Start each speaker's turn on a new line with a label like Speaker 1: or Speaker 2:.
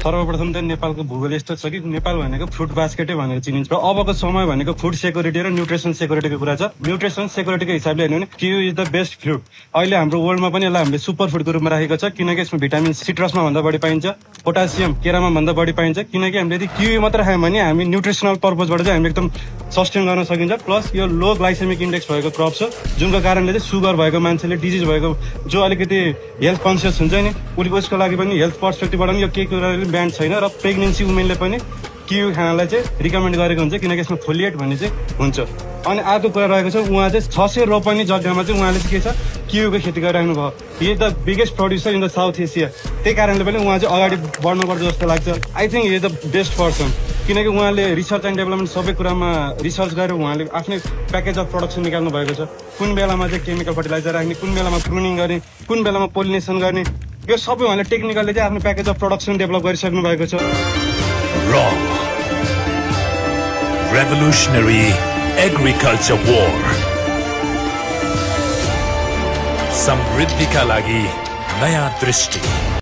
Speaker 1: सर्वप्रथम त नेपालको भूगोल यस्तो छ कि नेपाल भनेको फ्रुट बास्केटै भनेर चिनिन्छ र अबको समय भनेको फुड सेक्युरिटी र न्युट्रिसन सेक्युरिटीको कुरा छ। न्युट्रिसन सेक्युरिटीको हिसाबले हेर्नु भने kiwi is the best fruit. अहिले हाम्रो वर्ल्डमा पनि यसलाई हामीले सुपर फुडको रूपमा राखेको छ किनकि यसमा भिटामिन सिट्रसमा भन्दा बढी पाइन्छ, पोटासियम केरामा भन्दा बढी पाइन्छ। किनकि हामीले यदि किवी मात्र खायौँ भने हामी न्युट्रिसनल पर्पजबाट चाहिँ हामी एकदम सस्टेन गर्न सकिन्छ। प्लस यो लो ग्लाइसेमिक इन्डेक्स भएको क्रप छ जुनको कारणले चाहिँ सुगर भएको मान्छेले, डिजिज भएको जो अलिकति हेल्थ कन्सियस हुन्छ नि उसको लागि पनि हेल्थ पर्सपेक्टिभबाट पनि यो केही कुराले ब्यान्ड छैन। र प्रेग्नेन्सी वुमेनले पनि किवी खानलाई चाहिँ रिकमेन्ड गरेको हुन्छ किनकि यसमा फोलिएट भन्ने चाहिँ हुन्छ। अनि अर्को कुरा रहेको छ उहाँ चाहिँ 600 रोपनी जग्गामा चाहिँ उहाँले चाहिँ के छ किवीको खेती गरिराख्नु भयो। He the biggest producer in the south Asia. त्यही कारणले पनि उहाँ चाहिँ अगाडि बढ्नुपर्छ जस्तो लाग्छ। I think he the best person किनकि उहाँले रिसर्च एन्ड डेभलपमेन्ट सबै कुरामा रिसर्च गरेर उहाँले आफ्नै प्याकेज अफ प्रडक्सन निकाल्नु भएको छ। कुन बेलामा चाहिँ केमिकल फर्टिलाइजर राख्ने, कुन बेलामा प्रुनिङ गर्ने, कुन बेलामा पोलिनेसन गर्ने, यो सबै उहाँले टेक्निकलले चाहिँ आफ्नो प्याकेज अफ प्रडक्सन डेभलप गरिसक्नु भएको छ।
Speaker 2: Revolutionary Agriculture War. समृद्धिका लागि नयाँ दृष्टि।